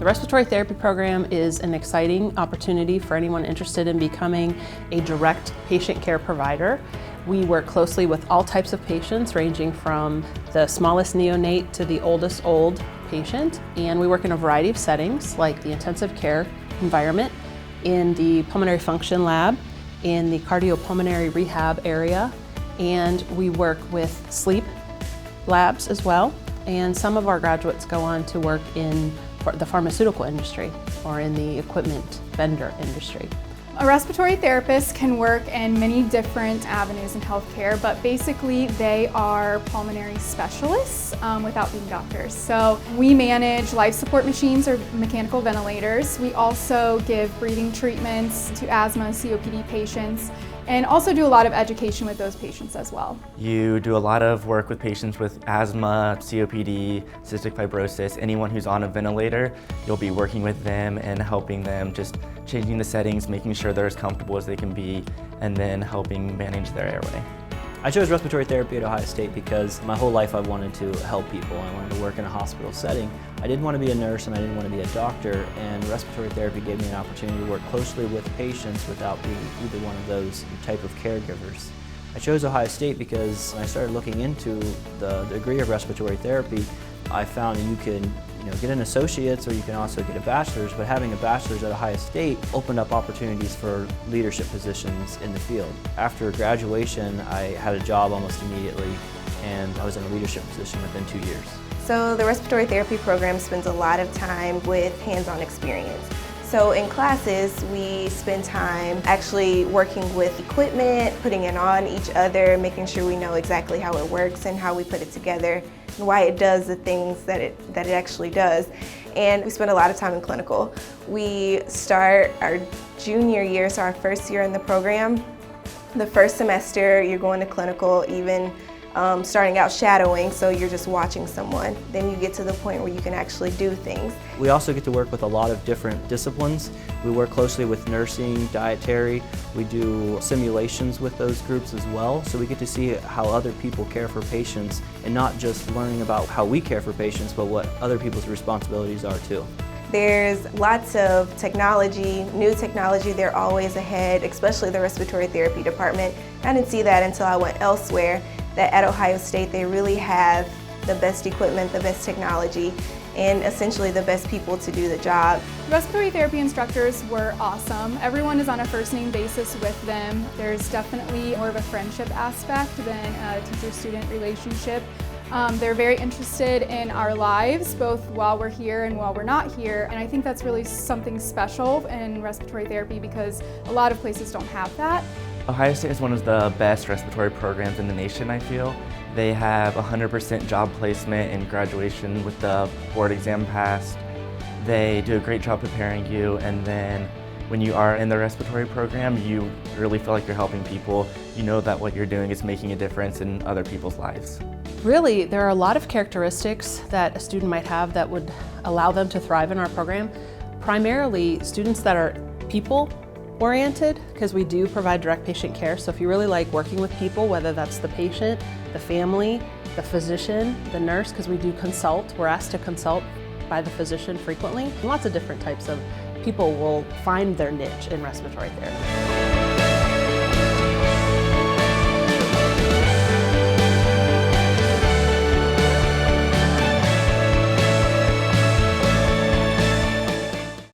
The respiratory therapy program is an exciting opportunity for anyone interested in becoming a direct patient care provider. We work closely with all types of patients, ranging from the smallest neonate to the oldest old patient, and we work in a variety of settings like the intensive care environment, in the pulmonary function lab, in the cardiopulmonary rehab area, and we work with sleep labs as well. And some of our graduates go on to work in the pharmaceutical industry or in the equipment vendor industry. A respiratory therapist can work in many different avenues in healthcare, but basically they are pulmonary specialists without being doctors. So we manage life support machines or mechanical ventilators. We also give breathing treatments to asthma and COPD patients, and also do a lot of education with those patients as well. You do a lot of work with patients with asthma, COPD, cystic fibrosis, anyone who's on a ventilator. You'll be working with them and helping them, just changing the settings, making sure they're as comfortable as they can be, and then helping manage their airway. I chose respiratory therapy at Ohio State because my whole life I wanted to help people. I wanted to work in a hospital setting. I didn't want to be a nurse and I didn't want to be a doctor, and respiratory therapy gave me an opportunity to work closely with patients without being either one of those type of caregivers. I chose Ohio State because when I started looking into the degree of respiratory therapy, I found that you can get an associate's or you can also get a bachelor's, but having a bachelor's at Ohio State opened up opportunities for leadership positions in the field. After graduation, I had a job almost immediately, and I was in a leadership position within 2 years. So the respiratory therapy program spends a lot of time with hands-on experience. So in classes, we spend time actually working with equipment, putting it on each other, making sure we know exactly how it works and how we put it together, and why it does the things that it actually does. And we spend a lot of time in clinical. We start our junior year, so our first year in the program. The first semester, you're going to clinical, even starting out shadowing, so you're just watching someone. Then you get to the point where you can actually do things. We also get to work with a lot of different disciplines. We work closely with nursing, dietary. We do simulations with those groups as well, so we get to see how other people care for patients, and not just learning about how we care for patients, but what other people's responsibilities are too. There's lots of technology, new technology. They're always ahead, especially the respiratory therapy department. I didn't see that until I went elsewhere, that at Ohio State they really have the best equipment, the best technology, and essentially the best people to do the job. Respiratory therapy instructors were awesome. Everyone is on a first-name basis with them. There's definitely more of a friendship aspect than a teacher-student relationship. They're very interested in our lives, both while we're here and while we're not here, and I think that's really something special in respiratory therapy because a lot of places don't have that. Ohio State is one of the best respiratory programs in the nation, I feel. They have 100% job placement and graduation with the board exam passed. They do a great job preparing you, and then when you are in the respiratory program, you really feel like you're helping people. You know that what you're doing is making a difference in other people's lives. Really, there are a lot of characteristics that a student might have that would allow them to thrive in our program. Primarily, students that are people-oriented, because we do provide direct patient care. So if you really like working with people, whether that's the patient, the family, the physician, the nurse, because we do consult, we're asked to consult by the physician frequently. Lots of different types of people will find their niche in respiratory therapy.